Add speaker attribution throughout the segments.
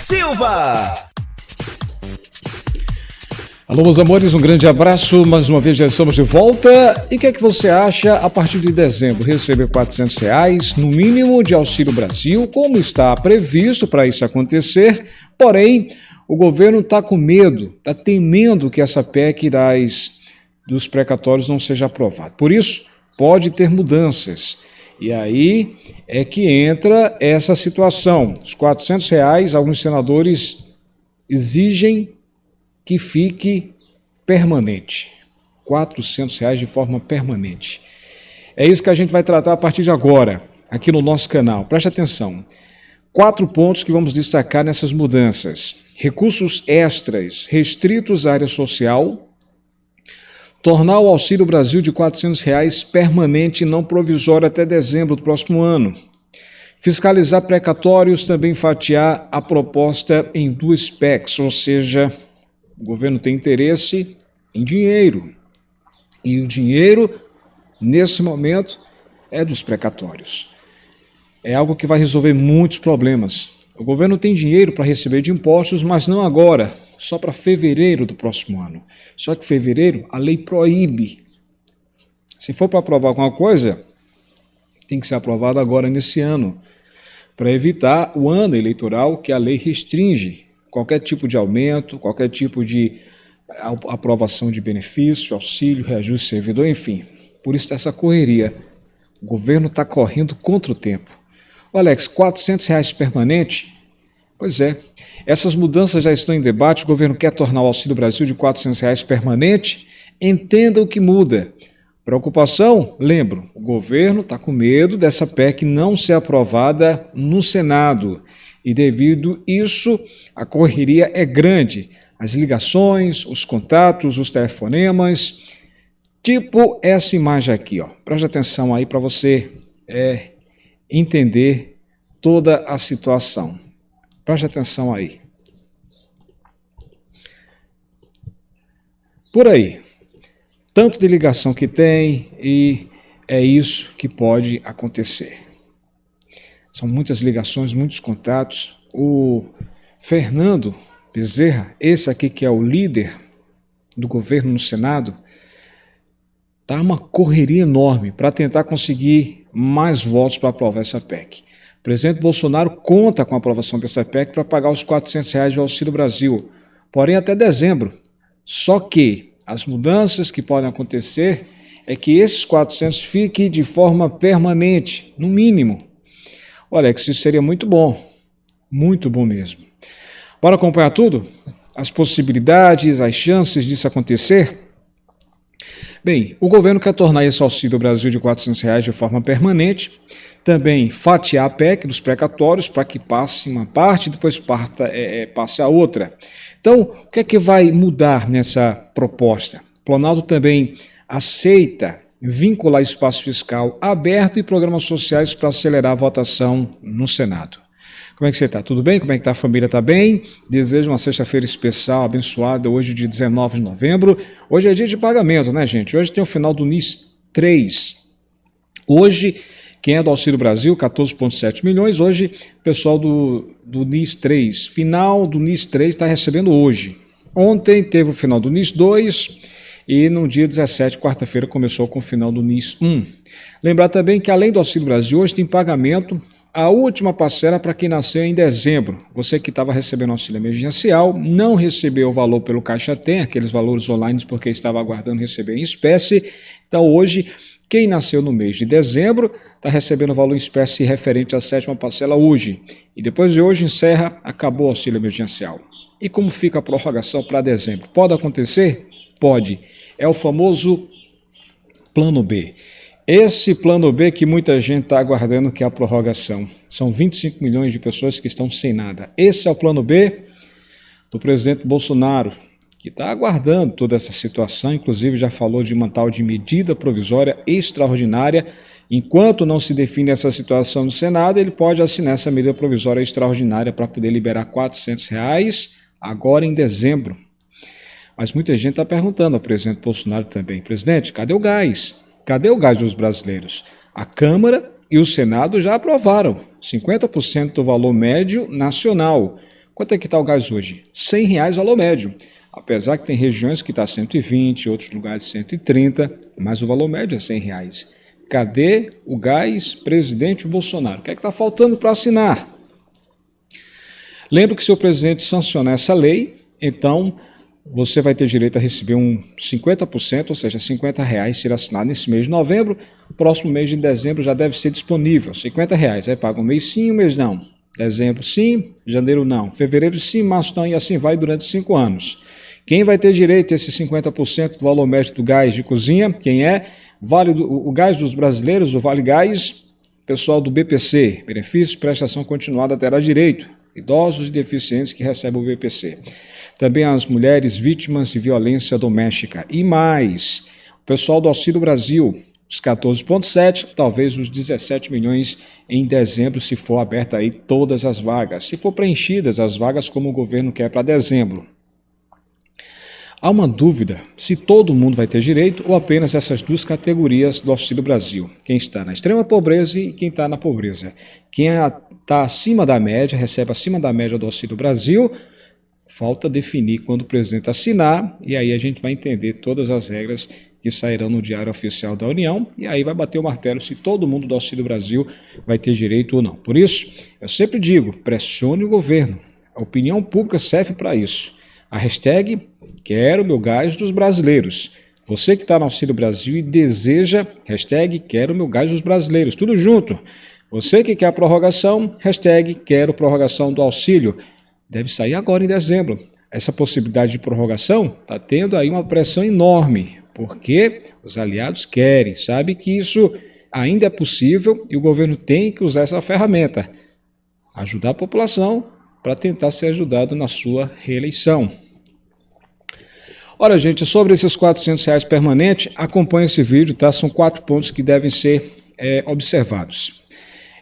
Speaker 1: Silva.
Speaker 2: Alô, meus amores, um grande abraço, mais uma vez já estamos de volta. E o que é que você acha a partir de dezembro? Receber R$400 no mínimo de Auxílio Brasil, como está previsto para isso acontecer, porém o governo está com medo, está temendo que essa PEC dos precatórios não seja aprovada. Por isso, pode ter mudanças. E aí é que entra essa situação. Os R$400, alguns senadores exigem que fique permanente. R$400 de forma permanente. É isso que a gente vai tratar a partir de agora, aqui no nosso canal. Preste atenção. 4 pontos que vamos destacar nessas mudanças. Recursos extras restritos à área social. Tornar o Auxílio Brasil de R$400 permanente e não provisório até dezembro do próximo ano. Fiscalizar precatórios, também fatiar a proposta em 2 PECs, ou seja, o governo tem interesse em dinheiro. E o dinheiro, nesse momento, é dos precatórios. É algo que vai resolver muitos problemas. O governo tem dinheiro para receber de impostos, mas não agora, só para fevereiro do próximo ano. Só que fevereiro a lei proíbe. Se for para aprovar alguma coisa, tem que ser aprovado agora nesse ano, para evitar o ano eleitoral que a lei restringe qualquer tipo de aumento, qualquer tipo de aprovação de benefício, auxílio, reajuste servidor, enfim. Por isso essa correria. O governo está correndo contra o tempo. Ô Alex, R$400 permanente? Pois é. Essas mudanças já estão em debate. O governo quer tornar o Auxílio Brasil de R$400 permanente. Entenda o que muda. Preocupação? Lembro, o governo está com medo dessa PEC não ser aprovada no Senado. E devido a isso, a correria é grande. As ligações, os contatos, os telefonemas. Tipo essa imagem aqui, ó. Preste atenção aí para você entender toda a situação. Preste atenção aí. Por aí. Tanto de ligação que tem e é isso que pode acontecer. São muitas ligações, muitos contatos. O Fernando Bezerra, esse aqui que é o líder do governo no Senado, está uma correria enorme para tentar conseguir mais votos para aprovar essa PEC. O presidente Bolsonaro conta com a aprovação dessa PEC para pagar os R$400 do Auxílio Brasil, porém até dezembro. Só que as mudanças que podem acontecer é que esses 400 fiquem de forma permanente, no mínimo. Olha, que isso seria muito bom mesmo. Bora acompanhar tudo? As possibilidades, as chances disso acontecer? Bem, o governo quer tornar esse Auxílio Brasil de R$400 de forma permanente, também fatiar a PEC dos precatórios para que passe uma parte e depois passe a outra. Então, o que é que vai mudar nessa proposta? O Planalto também aceita vincular espaço fiscal aberto e programas sociais para acelerar a votação no Senado. Como é que você está? Tudo bem? Como é que está a família? Está bem? Desejo uma sexta-feira especial, abençoada, hoje de 19 de novembro. Hoje é dia de pagamento, né, gente? Hoje tem o final do NIS 3. Hoje, quem é do Auxílio Brasil, 14,7 milhões. Hoje, o pessoal do NIS 3. Final do NIS 3 está recebendo hoje. Ontem teve o final do NIS 2 e no dia 17, quarta-feira, começou com o final do NIS 1. Lembrar também que, além do Auxílio Brasil, hoje tem pagamento. A última parcela para quem nasceu em dezembro. Você que estava recebendo auxílio emergencial, não recebeu o valor pelo Caixa Tem, aqueles valores online porque estava aguardando receber em espécie. Então hoje, quem nasceu no mês de dezembro está recebendo o valor em espécie referente à 7ª parcela hoje. E depois de hoje encerra, acabou o auxílio emergencial. E como fica a prorrogação para dezembro? Pode acontecer? Pode. É o famoso Plano B. Esse plano B que muita gente está aguardando, que é a prorrogação. São 25 milhões de pessoas que estão sem nada. Esse é o plano B do presidente Bolsonaro, que está aguardando toda essa situação, inclusive já falou de uma tal de medida provisória extraordinária. Enquanto não se define essa situação no Senado, ele pode assinar essa medida provisória extraordinária para poder liberar R$400 agora em dezembro. Mas muita gente está perguntando ao presidente Bolsonaro também: presidente, cadê o gás? Cadê o gás dos brasileiros? A Câmara e o Senado já aprovaram 50% do valor médio nacional. Quanto é que está o gás hoje? R$100 valor médio. Apesar que tem regiões que está 120, outros lugares 130, mas o valor médio é R$100. Cadê o gás, presidente Bolsonaro? O que é que está faltando para assinar? Lembro que se o presidente sancionar essa lei, então você vai ter direito a receber um 50%, ou seja, R$50 ser assinado nesse mês de novembro. Próximo mês de dezembro já deve ser disponível, R$50. Aí paga um mês sim, um mês não. Dezembro sim, janeiro não. Fevereiro sim, março não, e assim vai durante 5 anos. Quem vai ter direito a esse 50% do valor médio do gás de cozinha? Quem é? O gás dos brasileiros, o Vale Gás, pessoal do BPC, benefício, prestação continuada terá direito. Idosos e deficientes que recebem o BPC. Também as mulheres vítimas de violência doméstica. E mais, o pessoal do Auxílio Brasil, os 14,7, talvez os 17 milhões em dezembro, se for aberta aí todas as vagas. Se for preenchidas as vagas como o governo quer para dezembro. Há uma dúvida se todo mundo vai ter direito ou apenas essas duas categorias do Auxílio Brasil. Quem está na extrema pobreza e quem está na pobreza. Quem está acima da média, recebe acima da média do Auxílio Brasil, falta definir quando o presidente assinar, e aí a gente vai entender todas as regras que sairão no Diário Oficial da União, e aí vai bater o martelo se todo mundo do Auxílio Brasil vai ter direito ou não. Por isso, eu sempre digo, pressione o governo. A opinião pública serve para isso. A hashtag Quero Meu Gás dos Brasileiros. Você que está no Auxílio Brasil e deseja, hashtag Quero Meu Gás dos Brasileiros. Tudo junto. Você que quer a prorrogação, hashtag Quero Prorrogação do Auxílio. Deve sair agora em dezembro. Essa possibilidade de prorrogação está tendo aí uma pressão enorme, porque os aliados querem, sabe que isso ainda é possível e o governo tem que usar essa ferramenta. Ajudar a população para tentar ser ajudado na sua reeleição. Olha, gente, sobre esses R$400 permanente, acompanhe esse vídeo, tá? São 4 pontos que devem ser observados.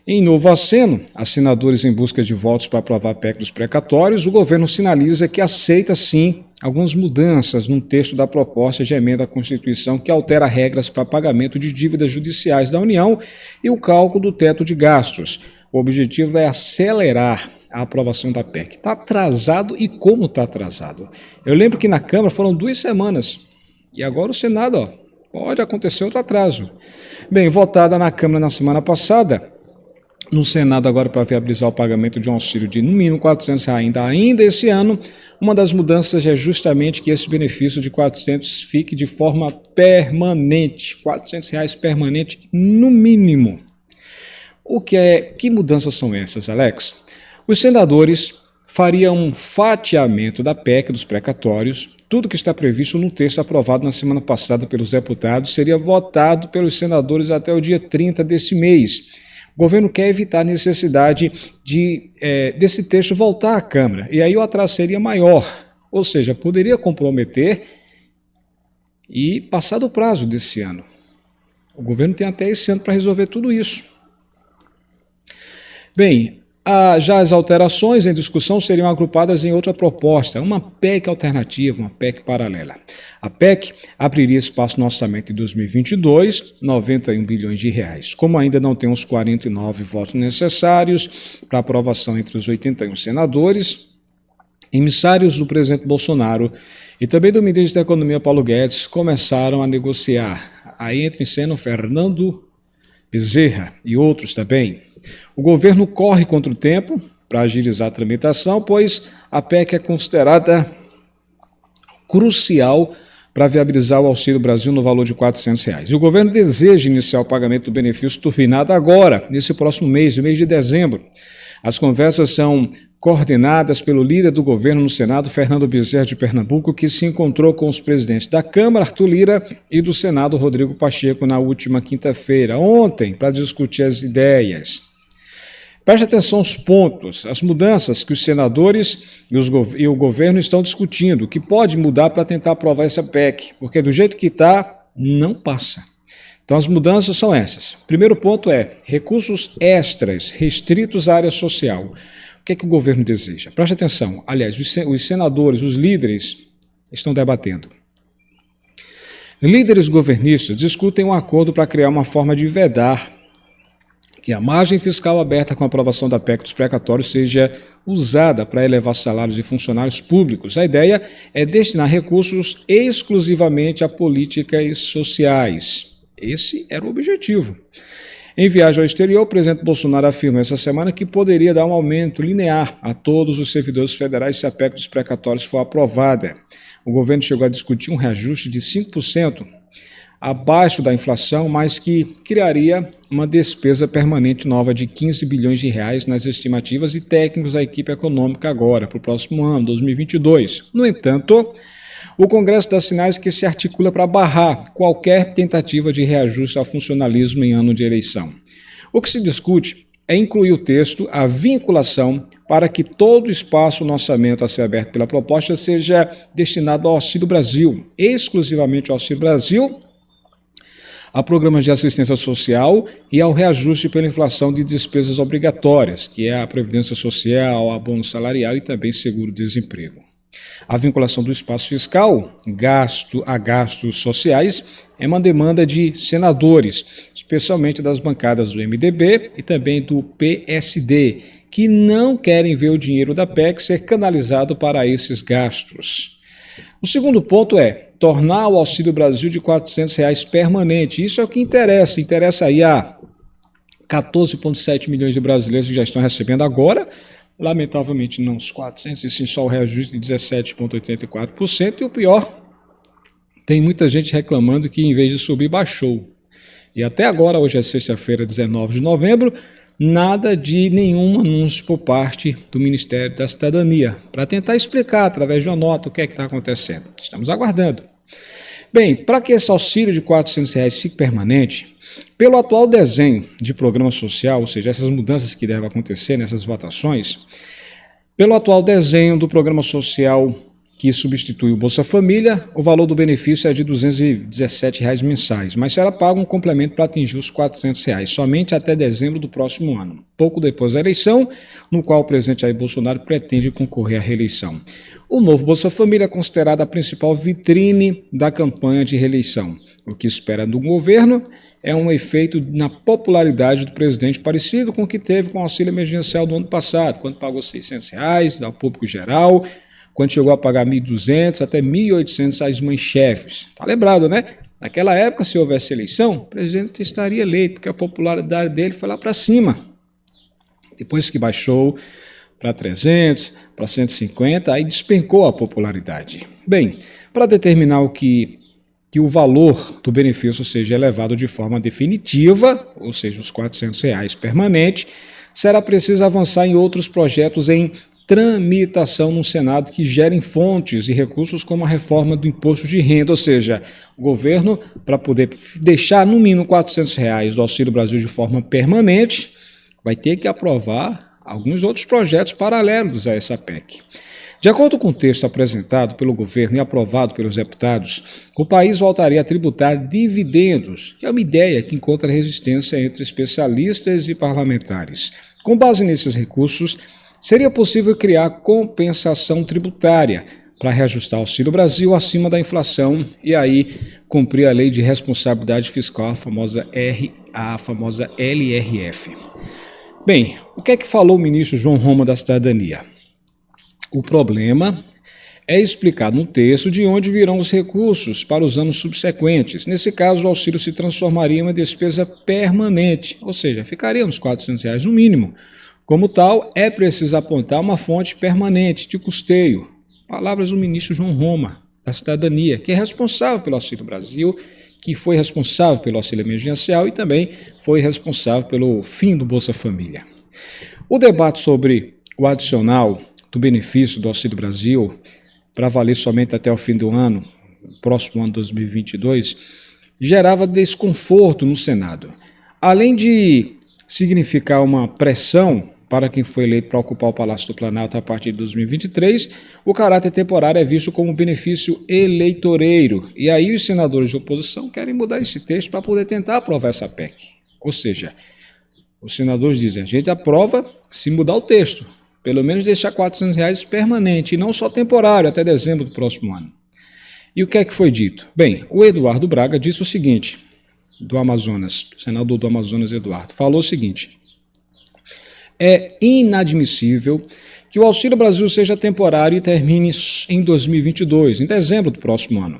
Speaker 2: Em novo aceno, assinadores em busca de votos para aprovar a PEC dos precatórios, o governo sinaliza que aceita, sim, algumas mudanças no texto da proposta de emenda à Constituição que altera regras para pagamento de dívidas judiciais da União e o cálculo do teto de gastos. O objetivo é acelerar a aprovação da PEC. Está atrasado e como está atrasado? Eu lembro que na Câmara foram 2 semanas e agora o Senado, pode acontecer outro atraso. Bem, votada na Câmara na semana passada, no Senado agora para viabilizar o pagamento de um auxílio de no mínimo R$400 ainda esse ano, uma das mudanças é justamente que esse benefício de R$400 fique de forma permanente, R$400 permanente no mínimo. Que mudanças são essas, Alex? Os senadores fariam um fatiamento da PEC dos precatórios. Tudo que está previsto no texto aprovado na semana passada pelos deputados seria votado pelos senadores até o dia 30 desse mês. O governo quer evitar a necessidade desse texto voltar à Câmara, e aí o atraso seria maior, ou seja, poderia comprometer e passar do prazo desse ano. O governo tem até esse ano para resolver tudo isso. Bem, já as alterações em discussão seriam agrupadas em outra proposta, uma PEC alternativa, uma PEC paralela. A PEC abriria espaço no orçamento de 2022, R$91 bilhões. Como ainda não tem os 49 votos necessários para aprovação entre os 81 senadores, emissários do presidente Bolsonaro e também do ministro da Economia Paulo Guedes começaram a negociar. Aí entra em cena o Fernando Bezerra e outros também. O governo corre contra o tempo para agilizar a tramitação, pois a PEC é considerada crucial para viabilizar o Auxílio Brasil no valor de R$400. E o governo deseja iniciar o pagamento do benefício turbinado agora, nesse próximo mês, no mês de dezembro. As conversas são coordenadas pelo líder do governo no Senado, Fernando Bezerra de Pernambuco, que se encontrou com os presidentes da Câmara, Arthur Lira, e do Senado, Rodrigo Pacheco, na última quinta-feira, ontem, para discutir as ideias. Preste atenção aos pontos, as mudanças que os senadores e o governo estão discutindo, que pode mudar para tentar aprovar essa PEC, porque do jeito que está, não passa. Então as mudanças são essas. Primeiro ponto é recursos extras restritos à área social. O que é que o governo deseja? Preste atenção, aliás, os senadores, os líderes estão debatendo. Líderes governistas discutem um acordo para criar uma forma de vedar que a margem fiscal aberta com a aprovação da PEC dos precatórios seja usada para elevar salários de funcionários públicos. A ideia é destinar recursos exclusivamente a políticas sociais. Esse era o objetivo. Em viagem ao exterior, o presidente Bolsonaro afirmou essa semana que poderia dar um aumento linear a todos os servidores federais se a PEC dos precatórios for aprovada. O governo chegou a discutir um reajuste de 5%, abaixo da inflação, mas que criaria uma despesa permanente nova de 15 bilhões de reais nas estimativas e técnicos da equipe econômica agora, para o próximo ano, 2022. No entanto, o Congresso dá sinais que se articula para barrar qualquer tentativa de reajuste ao funcionalismo em ano de eleição. O que se discute é incluir o texto a vinculação para que todo o espaço no orçamento a ser aberto pela proposta seja destinado ao Auxílio Brasil, exclusivamente ao Auxílio Brasil, a programas de assistência social e ao reajuste pela inflação de despesas obrigatórias, que é a Previdência Social, abono salarial e também seguro-desemprego. A vinculação do espaço fiscal a gastos sociais é uma demanda de senadores, especialmente das bancadas do MDB e também do PSD, que não querem ver o dinheiro da PEC ser canalizado para esses gastos. O segundo ponto é tornar o Auxílio Brasil de R$ 400 permanente. Isso é o que interessa. Interessa aí a 14,7 milhões de brasileiros que já estão recebendo agora. Lamentavelmente não os 400, e sim só o reajuste de 17,84%. E o pior, tem muita gente reclamando que em vez de subir, baixou. E até agora, hoje é sexta-feira, 19 de novembro, nada de nenhum anúncio por parte do Ministério da Cidadania, para tentar explicar através de uma nota o que é que está acontecendo. Estamos aguardando. Bem, para que esse auxílio de R$ 400 fique permanente, pelo atual desenho de programa social, ou seja, essas mudanças que devem acontecer nessas votações, pelo atual desenho do programa social que substitui o Bolsa Família, o valor do benefício é de R$ 217 mensais, mas será pago um complemento para atingir os R$ 400, somente até dezembro do próximo ano, pouco depois da eleição, no qual o presidente Jair Bolsonaro pretende concorrer à reeleição. O novo Bolsa Família é considerado a principal vitrine da campanha de reeleição. O que espera do governo é um efeito na popularidade do presidente parecido com o que teve com o auxílio emergencial do ano passado, quando pagou R$ 600 ao público geral, quando chegou a pagar R$ 1.200 até R$ 1.800 às mães-chefes. Está lembrado, né? Naquela época, se houvesse eleição, o presidente estaria eleito, porque a popularidade dele foi lá para cima. Depois que baixou para 300, para 150, aí despencou a popularidade. Bem, para determinar que o valor do benefício seja elevado de forma definitiva, ou seja, os R$ 400 permanente, será preciso avançar em outros projetos em tramitação no Senado que gerem fontes e recursos como a reforma do imposto de renda, ou seja, o governo, para poder deixar no mínimo R$ 400 do Auxílio Brasil de forma permanente, vai ter que aprovar alguns outros projetos paralelos a essa PEC. De acordo com o texto apresentado pelo governo e aprovado pelos deputados, o país voltaria a tributar dividendos, que é uma ideia que encontra resistência entre especialistas e parlamentares. Com base nesses recursos, seria possível criar compensação tributária para reajustar o Auxílio Brasil acima da inflação e aí cumprir a lei de responsabilidade fiscal, a famosa LRF. Bem, o que é que falou o ministro João Roma da Cidadania? O problema é explicar no texto de onde virão os recursos para os anos subsequentes. Nesse caso, o auxílio se transformaria em uma despesa permanente, ou seja, ficaria uns R$ 400 no mínimo. Como tal, é preciso apontar uma fonte permanente de custeio. Palavras do ministro João Roma da Cidadania, que é responsável pelo Auxílio Brasil, que foi responsável pelo auxílio emergencial e também foi responsável pelo fim do Bolsa Família. O debate sobre o adicional do benefício do Auxílio Brasil para valer somente até o fim do ano, próximo ano 2022, gerava desconforto no Senado. Além de significar uma pressão para quem foi eleito para ocupar o Palácio do Planalto a partir de 2023, o caráter temporário é visto como benefício eleitoreiro. E aí os senadores de oposição querem mudar esse texto para poder tentar aprovar essa PEC. Ou seja, os senadores dizem, a gente aprova se mudar o texto, pelo menos deixar R$ 400 permanente e não só temporário até dezembro do próximo ano. E o que é que foi dito? Bem, o Eduardo Braga disse o seguinte, do Amazonas, senador do Amazonas Eduardo, falou o seguinte: é inadmissível que o Auxílio Brasil seja temporário e termine em 2022, em dezembro do próximo ano.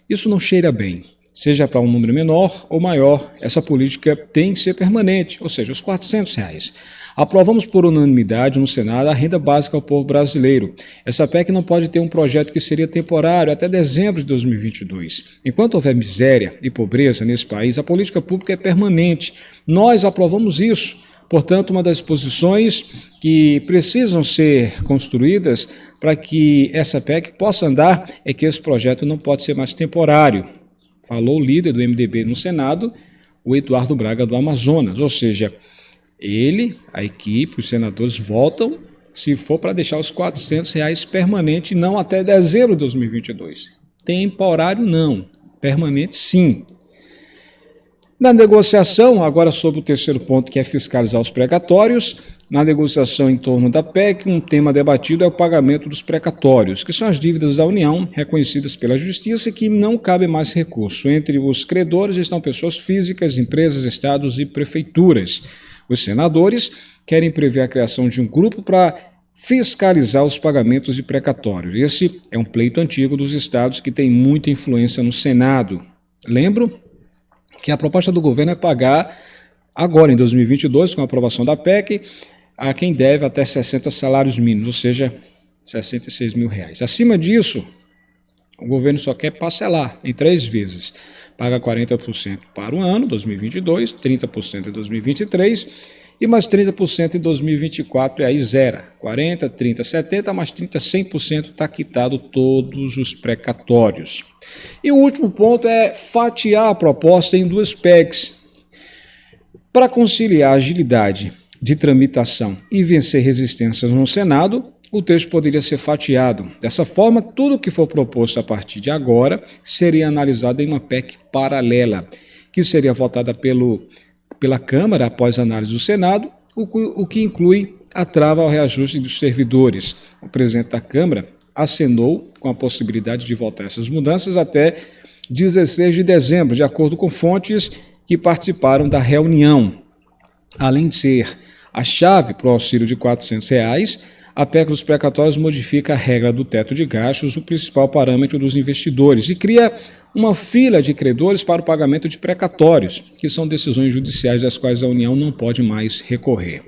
Speaker 2: Isso não cheira bem. Seja para um número menor ou maior, essa política tem que ser permanente, ou seja, os R$ 400. Aprovamos por unanimidade no Senado a renda básica ao povo brasileiro. Essa PEC não pode ter um projeto que seria temporário até dezembro de 2022. Enquanto houver miséria e pobreza nesse país, a política pública é permanente. Nós aprovamos isso. Portanto, uma das posições que precisam ser construídas para que essa PEC possa andar é que esse projeto não pode ser mais temporário. Falou o líder do MDB no Senado, o Eduardo Braga do Amazonas, ou seja, ele, a equipe, os senadores votam se for para deixar os R$ 400 permanente, não até dezembro de 2022. Temporário não, permanente sim. Na negociação, agora sobre o terceiro ponto, que é fiscalizar os precatórios, na negociação em torno da PEC, um tema debatido é o pagamento dos precatórios, que são as dívidas da União reconhecidas pela Justiça e que não cabe mais recurso. Entre os credores estão pessoas físicas, empresas, estados e prefeituras. Os senadores querem prever a criação de um grupo para fiscalizar os pagamentos de precatórios. Esse é um pleito antigo dos estados que tem muita influência no Senado. Lembro que a proposta do governo é pagar agora, em 2022, com a aprovação da PEC, a quem deve até 60 salários mínimos, ou seja, R$ 66 mil. Acima disso, o governo só quer parcelar em 3 vezes. Paga 40% para o ano, 2022, 30% em 2023 e mais 30% em 2024, e aí zera. 40, 30, 70, mais 30, 100% está quitado todos os precatórios. E o último ponto é fatiar a proposta em 2 PECs. Para conciliar a agilidade de tramitação e vencer resistências no Senado, o texto poderia ser fatiado. Dessa forma, tudo que for proposto a partir de agora seria analisado em uma PEC paralela, que seria votada pela Câmara após análise do Senado, o que inclui a trava ao reajuste dos servidores. O presidente da Câmara acenou com a possibilidade de votar essas mudanças até 16 de dezembro, de acordo com fontes que participaram da reunião. Além de ser a chave para o auxílio de R$ 400, a PEC dos precatórios modifica a regra do teto de gastos, o principal parâmetro dos investidores, e cria uma fila de credores para o pagamento de precatórios, que são decisões judiciais das quais a União não pode mais recorrer.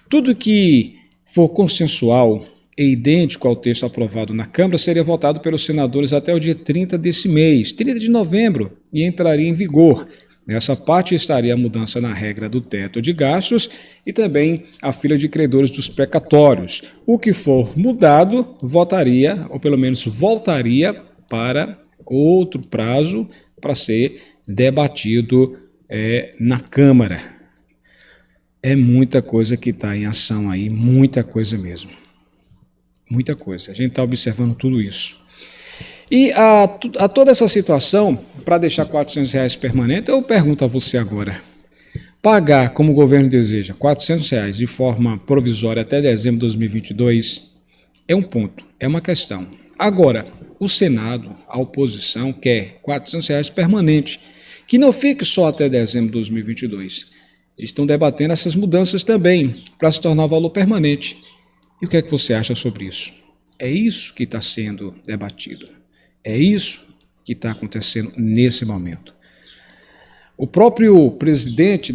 Speaker 2: Tudo que for consensual e idêntico ao texto aprovado na Câmara seria votado pelos senadores até o dia 30 desse mês, 30 de novembro, e entraria em vigor. Nessa parte estaria a mudança na regra do teto de gastos e também a fila de credores dos precatórios. O que for mudado votaria, ou pelo menos voltaria para outro prazo para ser debatido na Câmara. É muita coisa que está em ação aí, muita coisa mesmo. Muita coisa. A gente está observando tudo isso. E a toda essa situação, para deixar R$ 400 permanente, eu pergunto a você agora, pagar, como o governo deseja, R$ 400 de forma provisória até dezembro de 2022 é um ponto, é uma questão. Agora, o Senado, a oposição, quer R$ 400 permanente, que não fique só até dezembro de 2022. Estão debatendo essas mudanças também, para se tornar valor permanente. E o que é que você acha sobre isso? É isso que está sendo debatido. É isso que está acontecendo nesse momento. O próprio presidente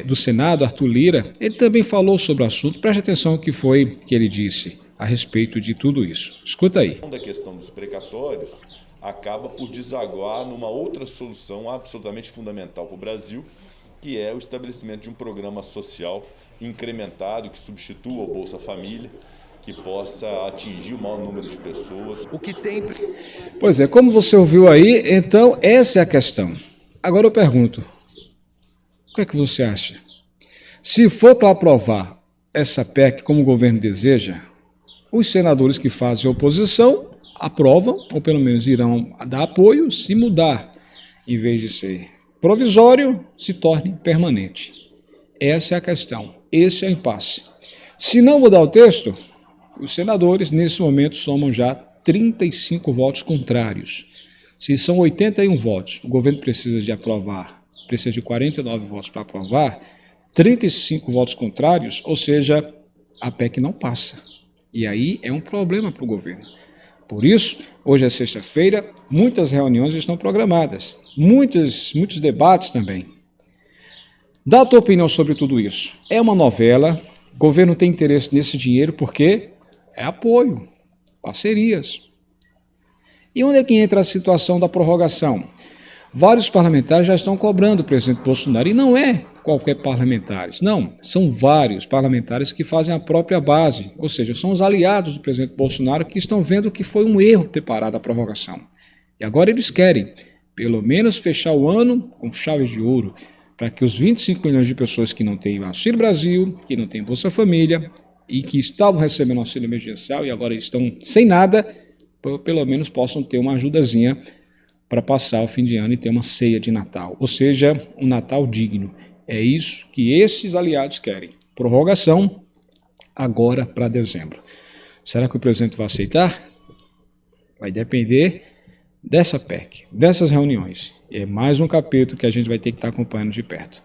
Speaker 2: do Senado, Arthur Lira, ele também falou sobre o assunto. Preste atenção no que foi que ele disse a respeito de tudo isso. Escuta aí.
Speaker 1: A questão dos precatórios acaba por desaguar numa outra solução absolutamente fundamental para o Brasil, que é o estabelecimento de um programa social incrementado que substitua o Bolsa Família, que possa atingir o maior número de pessoas. O que tem...
Speaker 2: Pois é, como você ouviu aí, então essa é a questão. Agora eu pergunto, o que é que você acha? Se for para aprovar essa PEC como o governo deseja, os senadores que fazem oposição aprovam, ou pelo menos irão dar apoio, se mudar, em vez de ser provisório, se torne permanente. Essa é a questão, esse é o impasse. Se não mudar o texto, os senadores, nesse momento, somam já 35 votos contrários. Se são 81 votos, o governo precisa de aprovar, precisa de 49 votos para aprovar, 35 votos contrários, ou seja, a PEC não passa. E aí é um problema para o governo. Por isso, hoje é sexta-feira, muitas reuniões estão programadas, muitos debates também. Dá a tua opinião sobre tudo isso. É uma novela, o governo tem interesse nesse dinheiro porque é apoio, parcerias. E onde é que entra a situação da prorrogação? Vários parlamentares já estão cobrando o presidente Bolsonaro, e não é qualquer parlamentares, não, são vários parlamentares que fazem a própria base, ou seja, são os aliados do presidente Bolsonaro que estão vendo que foi um erro ter parado a prorrogação. E agora eles querem, pelo menos, fechar o ano com chaves de ouro, para que os 25 milhões de pessoas que não têm Auxílio Brasil, que não têm Bolsa Família e que estavam recebendo auxílio emergencial e agora estão sem nada, pelo menos possam ter uma ajudazinha para passar o fim de ano e ter uma ceia de Natal, ou seja, um Natal digno. É isso que esses aliados querem. Prorrogação agora para dezembro. Será que o presidente vai aceitar? Vai depender dessa PEC, dessas reuniões. É mais um capítulo que a gente vai ter que estar acompanhando de perto.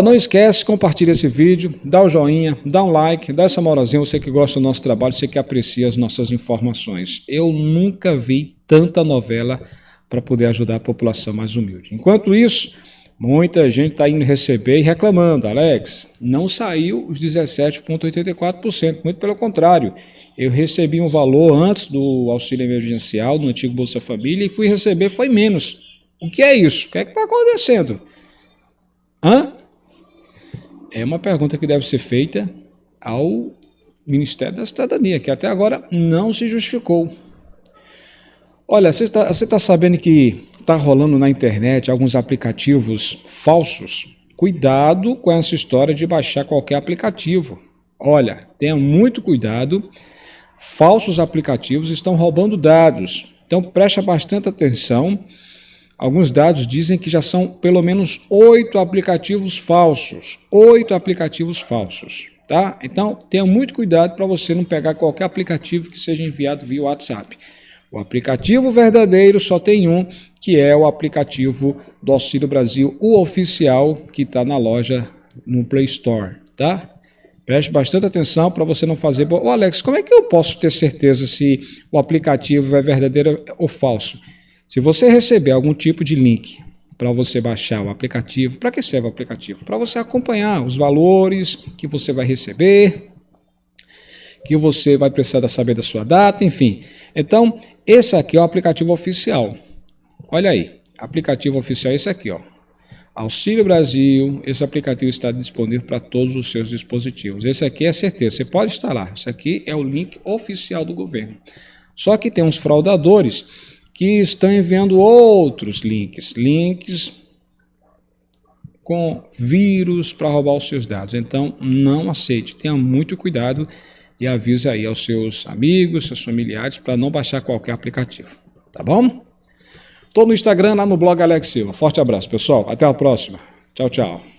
Speaker 2: Não esquece, compartilha esse vídeo, dá o joinha, dá um like, dá essa moralzinha, você que gosta do nosso trabalho, você que aprecia as nossas informações. Eu nunca vi tanta novela para poder ajudar a população mais humilde. Enquanto isso, muita gente está indo receber e reclamando. Alex, não saiu os 17,84%, muito pelo contrário. Eu recebi um valor antes do auxílio emergencial, do antigo Bolsa Família, e fui receber, foi menos. O que é isso? O que é que está acontecendo? É uma pergunta que deve ser feita ao Ministério da Cidadania, que até agora não se justificou. Olha, você está sabendo que está rolando na internet alguns aplicativos falsos? Cuidado com essa história de baixar qualquer aplicativo. Olha, tenha muito cuidado. Falsos aplicativos estão roubando dados. Então, preste bastante atenção. Alguns dados dizem que já são pelo menos 8 aplicativos falsos. 8 aplicativos falsos, tá? Então, tenha muito cuidado para você não pegar qualquer aplicativo que seja enviado via WhatsApp. O aplicativo verdadeiro só tem um, que é o aplicativo do Auxílio Brasil, o oficial, que está na loja no Play Store, tá? Preste bastante atenção para você não fazer... Alex, como é que eu posso ter certeza se o aplicativo é verdadeiro ou falso? Se você receber algum tipo de link para você baixar o aplicativo, para que serve o aplicativo? Para você acompanhar os valores que você vai receber, que você vai precisar saber da sua data, enfim. Então, esse aqui é o aplicativo oficial. Olha aí, aplicativo oficial é esse aqui, ó. Auxílio Brasil, esse aplicativo está disponível para todos os seus dispositivos. Esse aqui é certeza, você pode instalar. Esse aqui é o link oficial do governo. Só que tem uns fraudadores que estão enviando outros links com vírus para roubar os seus dados. Então, não aceite, tenha muito cuidado e avise aí aos seus amigos, seus familiares, para não baixar qualquer aplicativo, tá bom? Estou no Instagram, lá no blog Alex Silva. Forte abraço, pessoal. Até a próxima. Tchau, tchau.